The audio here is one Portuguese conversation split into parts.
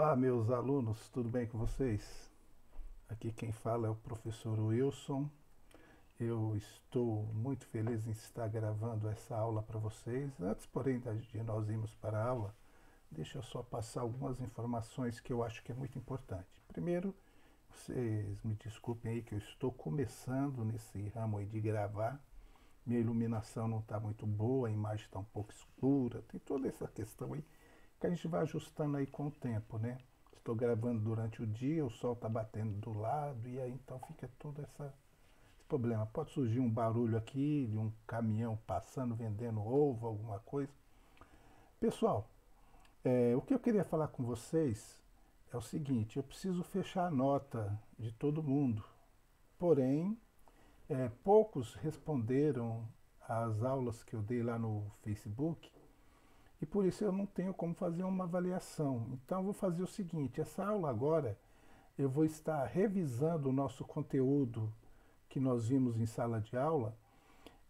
Olá, meus alunos, tudo bem com vocês? Aqui quem fala é o professor Wilson. Eu estou muito feliz em estar gravando essa aula para vocês. Antes, porém, de nós irmos para a aula, deixa eu só passar algumas informações que eu acho que é muito importante. Primeiro, vocês me desculpem aí que eu estou começando nesse ramo aí de gravar. Minha iluminação não está muito boa, a imagem está um pouco escura, tem toda essa questão aí que a gente vai ajustando aí com o tempo, né? Estou gravando durante o dia, o sol está batendo do lado e aí então fica todo esse problema. Pode surgir um barulho aqui de um caminhão passando, vendendo ovo, alguma coisa. Pessoal, o que eu queria falar com vocês é o seguinte, eu preciso fechar a nota de todo mundo. Porém, poucos responderam às aulas que eu dei lá no Facebook e por isso eu não tenho como fazer uma avaliação. Então eu vou fazer o seguinte, essa aula agora eu vou estar revisando o nosso conteúdo que nós vimos em sala de aula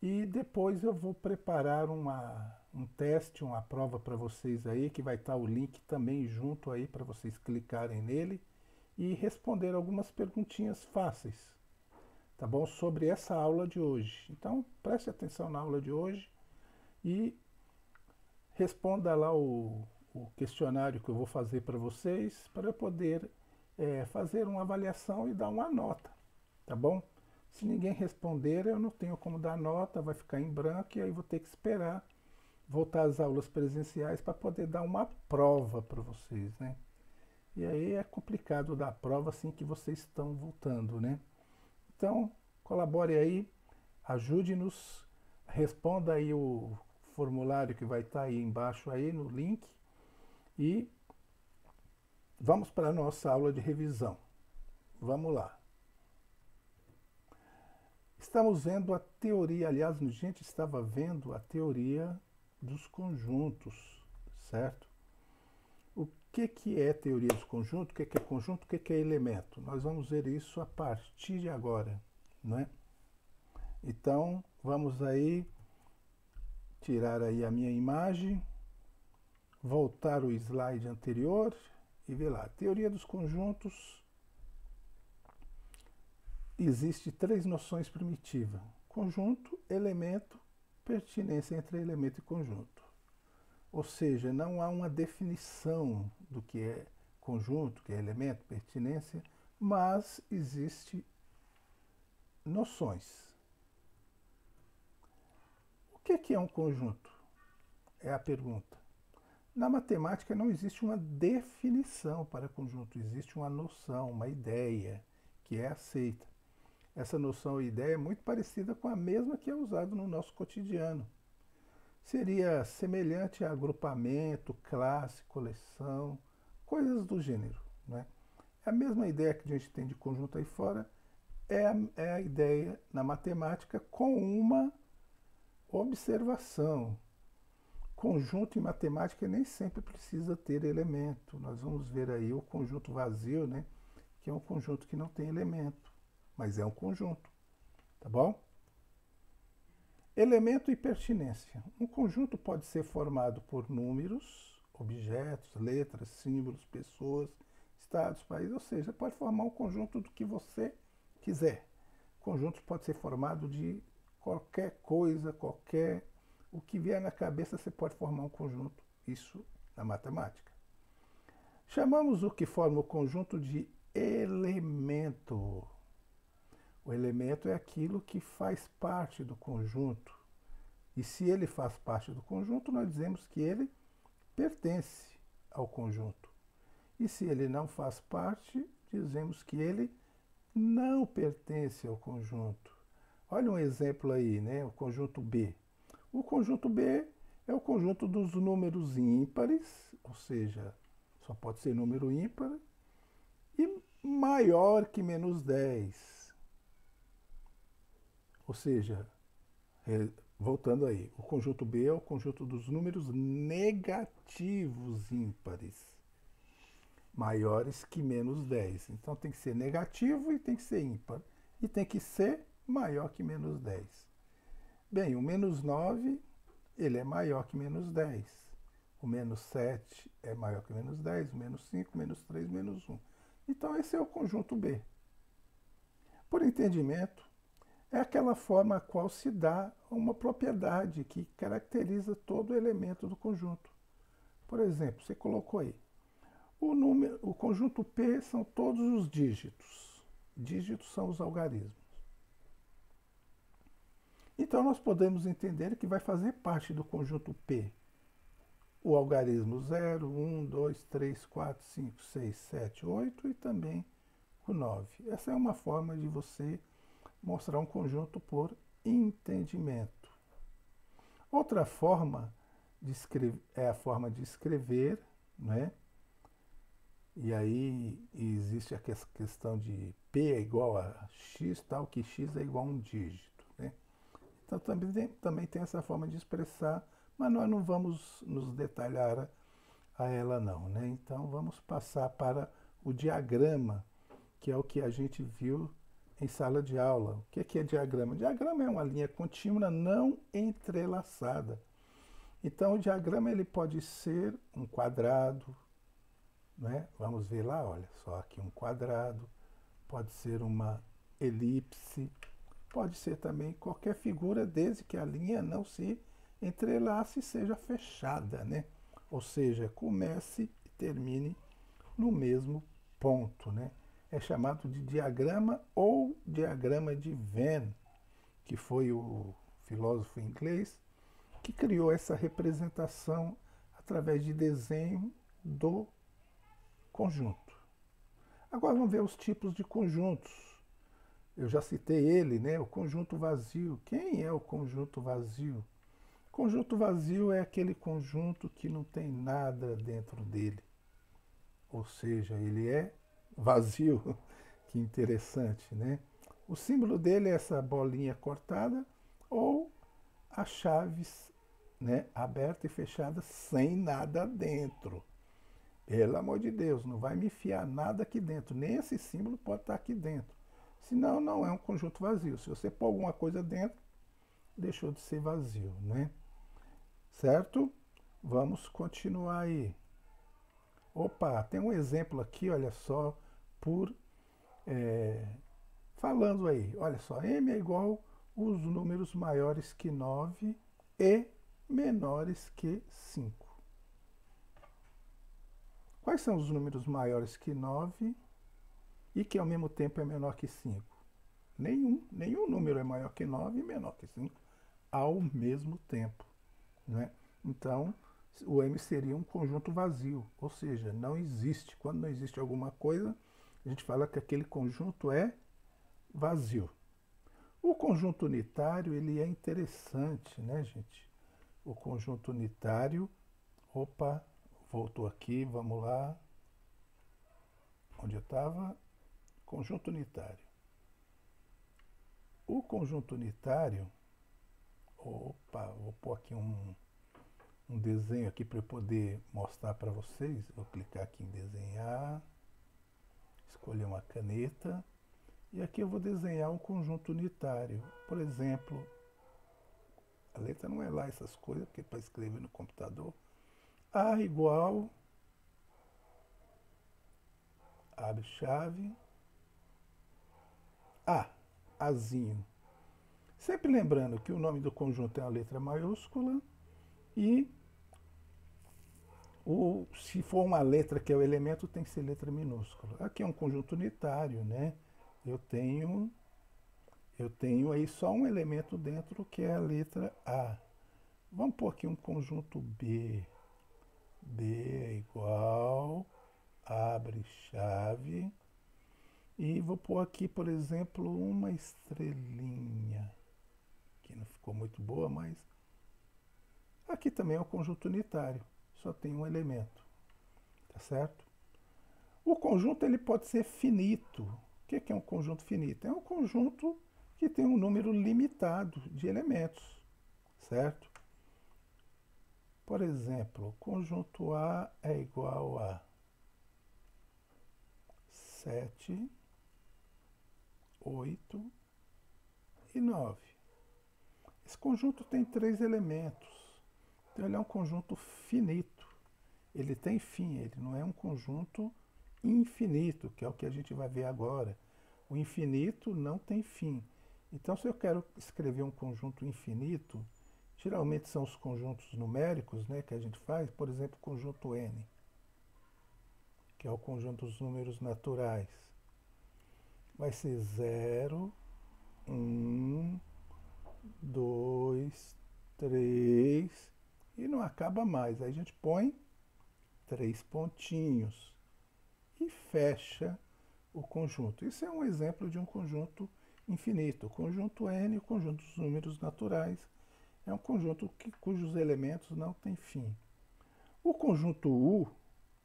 e depois eu vou preparar um teste, uma prova para vocês aí, que vai estar o link também junto aí para vocês clicarem nele e responder algumas perguntinhas fáceis, tá bom? Sobre essa aula de hoje. Então preste atenção na aula de hoje e responda lá o questionário que eu vou fazer para vocês, para eu poder fazer uma avaliação e dar uma nota, tá bom? Se ninguém responder, eu não tenho como dar nota, vai ficar em branco e aí vou ter que esperar voltar às aulas presenciais para poder dar uma prova para vocês, né? E aí é complicado dar prova assim que vocês estão voltando, né? Então, colabore aí, ajude-nos, responda aí o formulário que vai estar aí embaixo aí no link e vamos para a nossa aula de revisão. Vamos lá. Estamos vendo a teoria, aliás, a gente estava vendo a teoria dos conjuntos, certo? O que é teoria dos conjuntos, o que é conjunto, o que é elemento? Nós vamos ver isso a partir de agora, não é? Então, vamos aí tirar aí a minha imagem, voltar o slide anterior e ver lá. Teoria dos conjuntos. Existe três noções primitivas: conjunto, elemento, pertinência entre elemento e conjunto. Ou seja, não há uma definição do que é conjunto, que é elemento, pertinência, mas existe noções. O que é um conjunto? É a pergunta. Na matemática não existe uma definição para conjunto, existe uma noção, uma ideia que é aceita. Essa noção e ideia é muito parecida com a mesma que é usada no nosso cotidiano. Seria semelhante a agrupamento, classe, coleção, coisas do gênero, né? A mesma ideia que a gente tem de conjunto aí fora é a ideia na matemática com uma observação. Conjunto em matemática nem sempre precisa ter elemento. Nós vamos ver aí o conjunto vazio, né? Que é um conjunto que não tem elemento, mas é um conjunto, tá bom? Elemento e pertinência. Um conjunto pode ser formado por números, objetos, letras, símbolos, pessoas, estados, países, ou seja, pode formar um conjunto do que você quiser. Conjuntos pode ser formado de qualquer coisa, o que vier na cabeça você pode formar um conjunto, isso na matemática. Chamamos o que forma o conjunto de elemento. O elemento é aquilo que faz parte do conjunto. E se ele faz parte do conjunto, nós dizemos que ele pertence ao conjunto. E se ele não faz parte, dizemos que ele não pertence ao conjunto. Olha um exemplo aí, né? O conjunto B. O conjunto B é o conjunto dos números ímpares, ou seja, só pode ser número ímpar, e maior que menos 10. Ou seja, voltando aí, o conjunto B é o conjunto dos números negativos ímpares, maiores que menos 10. Então tem que ser negativo e tem que ser ímpar. E tem que ser maior que menos 10. Bem, o menos 9, ele é maior que menos 10. o menos 7 é maior que o menos 10, o menos 5, menos 3, menos 1. Então esse é o conjunto B. Por entendimento, é aquela forma a qual se dá uma propriedade que caracteriza todo elemento do conjunto. Por exemplo, você colocou aí, o conjunto P são todos os dígitos. Dígitos são os algarismos. Então nós podemos entender que vai fazer parte do conjunto P o algarismo 0, 1, 2, 3, 4, 5, 6, 7, 8 e também o 9. Essa é uma forma de você mostrar um conjunto por entendimento. Outra forma de escrever é a forma de escrever, né? E aí existe a questão de P é igual a X, tal que X é igual a um dígito, né? Então também tem essa forma de expressar, mas nós não vamos nos detalhar a ela não, né? Então vamos passar para o diagrama, que é o que a gente viu em sala de aula. O que é diagrama? Diagrama é uma linha contínua não entrelaçada. Então o diagrama ele pode ser um quadrado, né? Vamos ver lá, olha só aqui um quadrado, pode ser uma elipse, pode ser também qualquer figura desde que a linha não se entrelace e seja fechada, né? Ou seja, comece e termine no mesmo ponto, né? É chamado de diagrama ou diagrama de Venn, que foi o filósofo inglês que criou essa representação através de desenho do conjunto. Agora vamos ver os tipos de conjuntos. Eu já citei ele, né? O conjunto vazio. Quem é o conjunto vazio? Conjunto vazio é aquele conjunto que não tem nada dentro dele. Ou seja, ele é vazio. Que interessante, né? O símbolo dele é essa bolinha cortada ou as chaves, né, aberta e fechada sem nada dentro. Pelo amor de Deus, não vai me enfiar nada aqui dentro. Nem esse símbolo pode estar aqui dentro. Senão não é um conjunto vazio. Se você pôr alguma coisa dentro, deixou de ser vazio, né? Certo? Vamos continuar aí. Opa, tem um exemplo aqui, olha só, por falando aí. Olha só, M é igual os números maiores que 9 e menores que 5. Quais são os números maiores que 9 e que ao mesmo tempo é menor que 5? Nenhum número é maior que 9 e menor que 5 ao mesmo tempo, né? Então, o M seria um conjunto vazio, ou seja, não existe. Quando não existe alguma coisa, a gente fala que aquele conjunto é vazio. O conjunto unitário, ele é interessante, né, gente? O conjunto unitário, opa, voltou aqui, vamos lá. Onde eu estava? Conjunto unitário. O conjunto unitário, opa, vou pôr aqui um desenho aqui para eu poder mostrar para vocês. Vou clicar aqui em desenhar, escolher uma caneta e aqui eu vou desenhar um conjunto unitário. Por exemplo, a letra não é lá essas coisas, porque para escrever no computador. A igual, abre chave, A, Azinho. Sempre lembrando que o nome do conjunto é uma letra maiúscula e se for uma letra que é o elemento, tem que ser letra minúscula. Aqui é um conjunto unitário, né? Eu tenho aí só um elemento dentro que é a letra A. Vamos pôr aqui um conjunto B. B é igual, abre chave. E vou pôr aqui, por exemplo, uma estrelinha. Que não ficou muito boa, mas aqui também é um conjunto unitário. Só tem um elemento. Tá certo? O conjunto ele pode ser finito. O que é um conjunto finito? É um conjunto que tem um número limitado de elementos, certo? Por exemplo, conjunto A é igual a 7, 8 e 9. Esse conjunto tem 3 elementos. Então ele é um conjunto finito. ele tem fim, ele não é um conjunto infinito, que é o que a gente vai ver agora. O infinito não tem fim. Então, se eu quero escrever um conjunto infinito, geralmente são os conjuntos numéricos, né, que a gente faz, por exemplo, o conjunto n, que é o conjunto dos números naturais. Vai ser 0, 1, 2, 3 e não acaba mais. Aí a gente põe 3 pontinhos e fecha o conjunto. Isso é um exemplo de um conjunto infinito. O conjunto n, o conjunto dos números naturais, é um conjunto cujos elementos não têm fim. O conjunto U,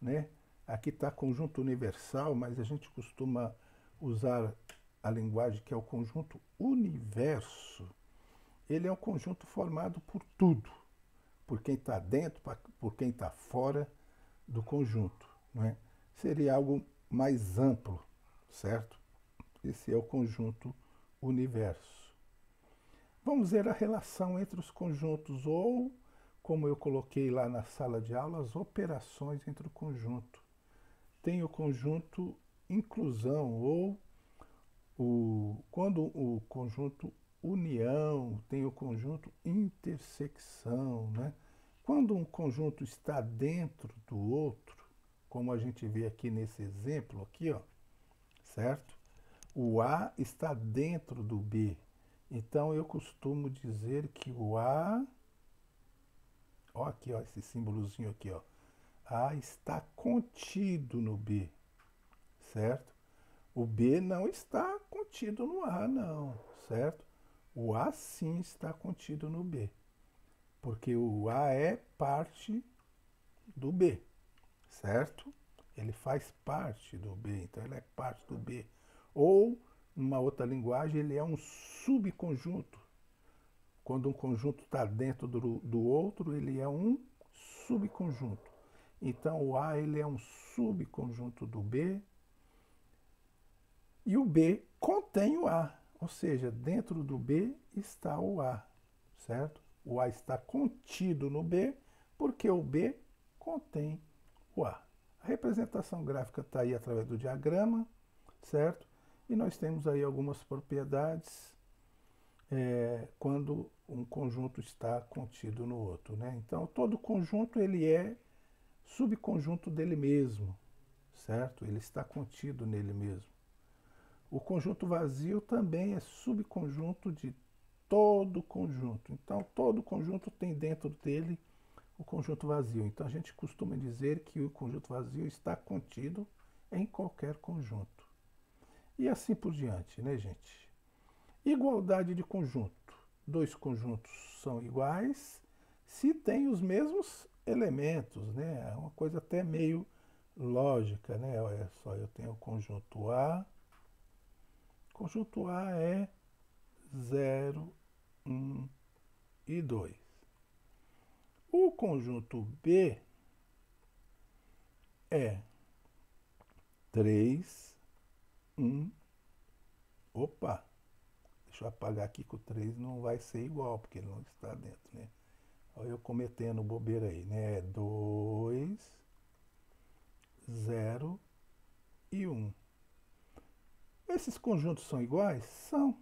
né? Aqui está conjunto universal, mas a gente costuma usar a linguagem que é o conjunto universo. Ele é um conjunto formado por tudo, por quem está dentro, por quem está fora do conjunto. Não é? Seria algo mais amplo, certo? Esse é o conjunto universo. Vamos ver a relação entre os conjuntos, ou, como eu coloquei lá na sala de aula, as operações entre o conjunto. Tem o conjunto inclusão, ou quando o conjunto união, tem o conjunto intersecção, né? Quando um conjunto está dentro do outro, como a gente vê aqui nesse exemplo, aqui, ó, certo? O A está dentro do B. Então eu costumo dizer que o A, ó aqui, ó, esse símbolozinho aqui, ó, A está contido no B, certo? O B não está contido no A, não, certo? O A sim está contido no B, porque o A é parte do B, certo? Ele faz parte do B, então ele é parte do B. Ou, numa outra linguagem, ele é um subconjunto. Quando um conjunto está dentro do outro, ele é um subconjunto. Então, o A ele é um subconjunto do B, e o B contém o A, ou seja, dentro do B está o A, certo? O A está contido no B, porque o B contém o A. A representação gráfica está aí através do diagrama, certo? E nós temos aí algumas propriedades quando um conjunto está contido no outro, né? Então, todo conjunto ele é subconjunto dele mesmo, certo? Ele está contido nele mesmo. O conjunto vazio também é subconjunto de todo conjunto. Então, todo conjunto tem dentro dele o conjunto vazio. Então, a gente costuma dizer que o conjunto vazio está contido em qualquer conjunto. E assim por diante, né, gente? Igualdade de conjunto. Dois conjuntos são iguais se têm os mesmos elementos, né? É uma coisa até meio lógica, né? Olha só, eu tenho o conjunto A. Conjunto A é 0, 1 e 2. O conjunto B é 3, 1. Opa! Deixa eu apagar aqui que o 3 não vai ser igual, porque ele não está dentro, né? Olha eu cometendo bobeira aí, né? 2, 0 e 1. Esses conjuntos são iguais? São.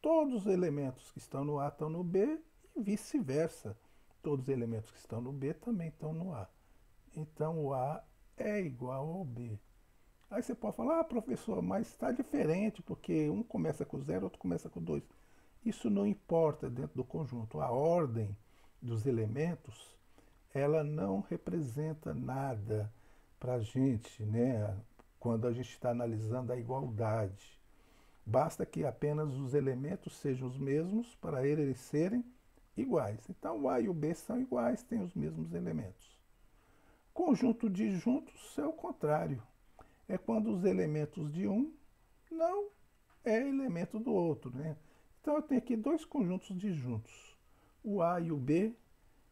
Todos os elementos que estão no A estão no B e vice-versa. Todos os elementos que estão no B também estão no A. Então o A é igual ao B. Aí você pode falar, professor, mas está diferente, porque um começa com 0, outro começa com 2. Isso não importa dentro do conjunto. A ordem dos elementos, ela não representa nada para a gente, né? Quando a gente está analisando a igualdade. Basta que apenas os elementos sejam os mesmos para eles serem iguais. Então, o A e o B são iguais, têm os mesmos elementos. Conjunto disjuntos é o contrário. É quando os elementos de um não é elemento do outro, né? Então, eu tenho aqui dois conjuntos disjuntos. O A e o B.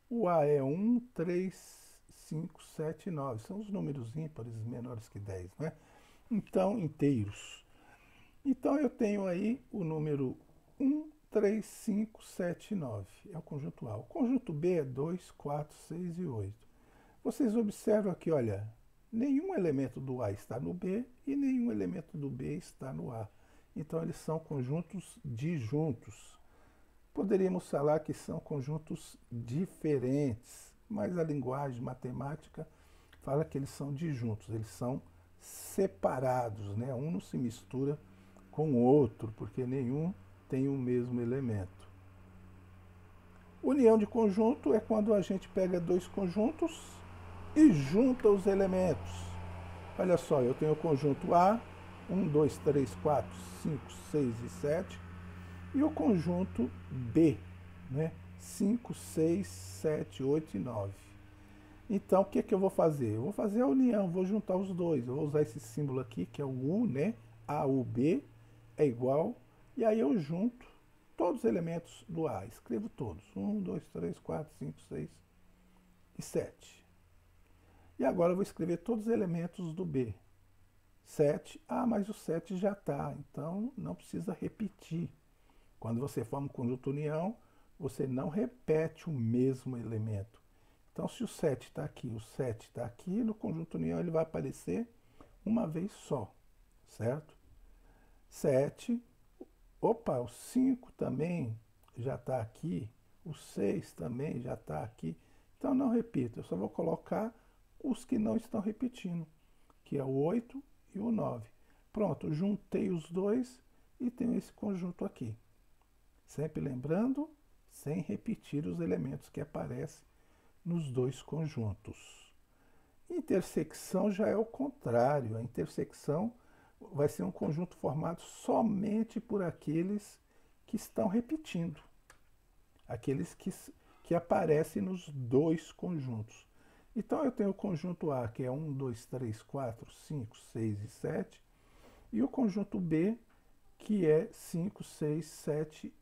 O A é 1, 3, 5, 7, 9. São os números ímpares menores que 10, né? Então, inteiros. Então, eu tenho aí o número 1, 3, 5, 7, 9. É o conjunto A. O conjunto B é 2, 4, 6 e 8. Vocês observam aqui, olha, nenhum elemento do A está no B e nenhum elemento do B está no A. Então, eles são conjuntos disjuntos. Poderíamos falar que são conjuntos diferentes, mas a linguagem matemática fala que eles são disjuntos, eles são separados, né? Um não se mistura com o outro, porque nenhum tem o mesmo elemento. União de conjunto é quando a gente pega dois conjuntos e junta os elementos. Olha só, eu tenho o conjunto A, 1, 2, 3, 4, 5, 6 e 7, e o conjunto B, né? 5, 6, 7, 8 e 9. Então, o que eu vou fazer? Eu vou fazer a união, vou juntar os dois. Eu vou usar esse símbolo aqui, que é o U, né? AUB é igual, e aí eu junto todos os elementos do A. Escrevo todos. 1, 2, 3, 4, 5, 6 e 7. E agora eu vou escrever todos os elementos do B. 7, mas o 7 já está, então não precisa repetir. Quando você forma um conjunto união, você não repete o mesmo elemento. Então, se o 7 está aqui, o 7 está aqui, no conjunto união ele vai aparecer uma vez só, certo? 7, opa, o 5 também já está aqui, o 6 também já está aqui. Então, não repito, eu só vou colocar os que não estão repetindo, que é o 8 e o 9. Pronto, juntei os dois e tenho esse conjunto aqui. Sempre lembrando, sem repetir os elementos que aparecem nos dois conjuntos. Intersecção já é o contrário. A intersecção vai ser um conjunto formado somente por aqueles que estão repetindo. Aqueles que aparecem nos dois conjuntos. Então eu tenho o conjunto A, que é 1, 2, 3, 4, 5, 6 e 7. E o conjunto B, que é 5, 6, 7,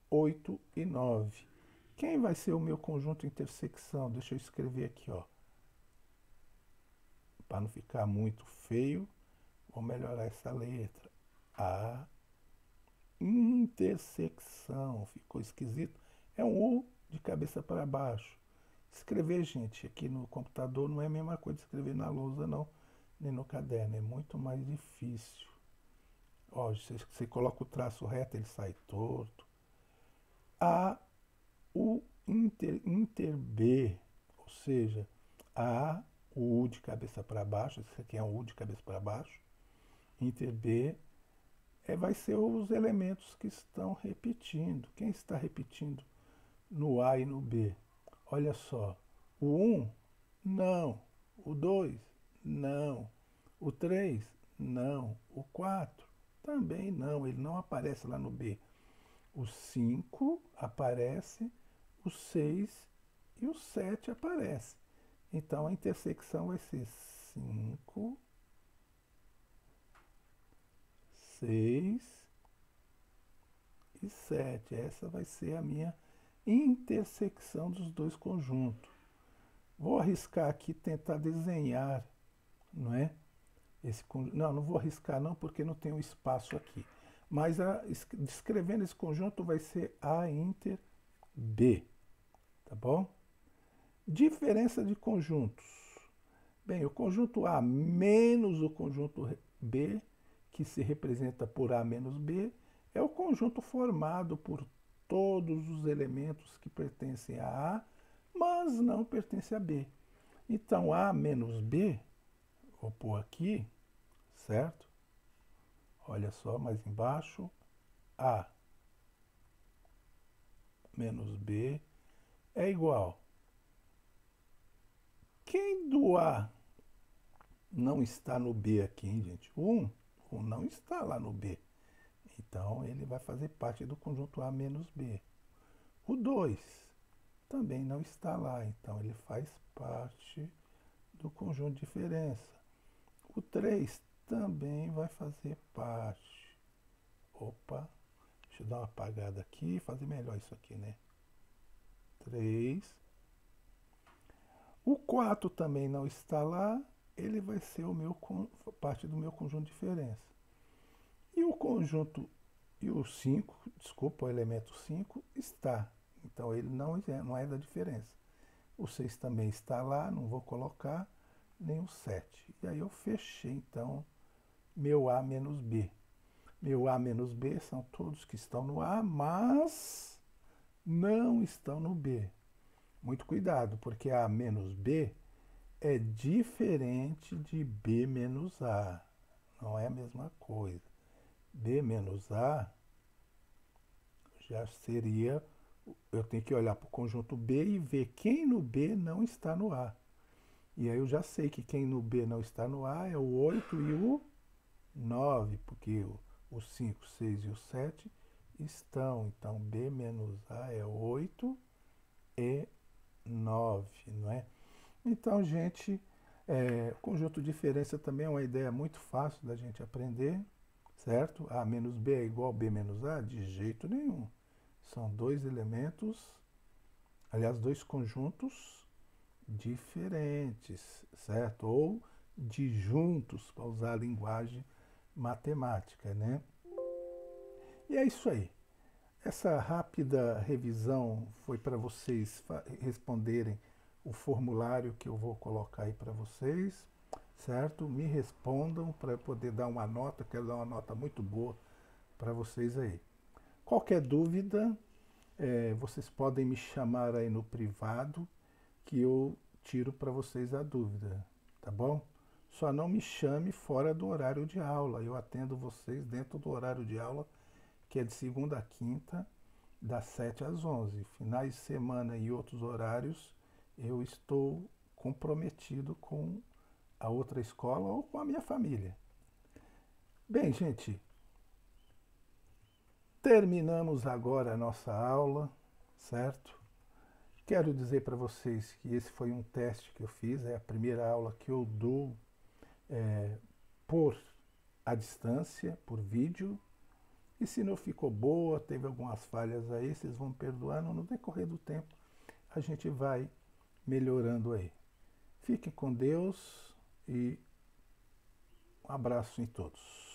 8 e 9. Quem vai ser o meu conjunto intersecção? Deixa eu escrever aqui, ó. Para não ficar muito feio, vou melhorar essa letra. A intersecção. Ficou esquisito? É um U de cabeça para baixo. Escrever, gente, aqui no computador não é a mesma coisa de escrever na lousa, não, nem no caderno. É muito mais difícil. Ó, você coloca o traço reto, ele sai torto. A o inter B, ou seja, o U de cabeça para baixo, esse aqui é um U de cabeça para baixo, inter B vai ser os elementos que estão repetindo. Quem está repetindo no A e no B? Olha só, o 1, não, o 2, não, o 3, não, o 4, também não, ele não aparece lá no B. O 5 aparece, o 6 e o 7 aparece. Então a intersecção vai ser 5, 6 e 7. Essa vai ser a minha intersecção dos dois conjuntos. Vou arriscar aqui tentar desenhar, não é? Não vou arriscar não, porque não tem um espaço aqui. Mas descrevendo esse conjunto vai ser A inter B, tá bom? Diferença de conjuntos. Bem, o conjunto A menos o conjunto B, que se representa por A menos B, é o conjunto formado por todos os elementos que pertencem a A, mas não pertencem a B. Então, A menos B, vou pôr aqui, certo? Olha só, mais embaixo, A menos B é igual. Quem do A não está no B aqui, hein, gente? O 1 não está lá no B. Então, ele vai fazer parte do conjunto A menos B. O 2 também não está lá, então ele faz parte do conjunto de diferença. O 3 também vai fazer parte. Opa, deixa eu dar uma apagada aqui e fazer melhor isso aqui, né? 3. O 4 também não está lá, ele vai ser parte do meu conjunto de diferença. E o conjunto, e o 5, desculpa, o elemento 5 está. Então ele não é da diferença. O 6 também está lá, não vou colocar nem o 7. E aí eu fechei, então, meu A menos B. Meu A menos B são todos que estão no A, mas não estão no B. Muito cuidado, porque A menos B é diferente de B menos A. Não é a mesma coisa. B menos A já seria... Eu tenho que olhar para o conjunto B e ver quem no B não está no A. E aí eu já sei que quem no B não está no A é o 8 e o 9, porque o 5, 6 e o 7 estão. Então, B menos A é 8 e 9, não é? Então, gente, conjunto de diferença também é uma ideia muito fácil da gente aprender, certo? A menos B é igual a B menos A? De jeito nenhum. São dois elementos, aliás, dois conjuntos diferentes, certo? Ou disjuntos, para usar a linguagem matemática, né? E é isso aí. Essa rápida revisão foi para vocês responderem o formulário que eu vou colocar aí para vocês, certo? Me respondam para eu poder dar uma nota, quero dar uma nota muito boa para vocês aí. Qualquer dúvida, vocês podem me chamar aí no privado, que eu tiro para vocês a dúvida, tá bom? Só não me chame fora do horário de aula, eu atendo vocês dentro do horário de aula, que é de segunda a quinta, das 7 às 11. Finais de semana e outros horários, eu estou comprometido com a outra escola ou com a minha família. Bem, gente, terminamos agora a nossa aula, certo? Quero dizer para vocês que esse foi um teste que eu fiz, é a primeira aula que eu dou por à distância, por vídeo. E se não ficou boa, teve algumas falhas aí, vocês vão perdoando, no decorrer do tempo a gente vai melhorando aí. Fiquem com Deus e um abraço em todos.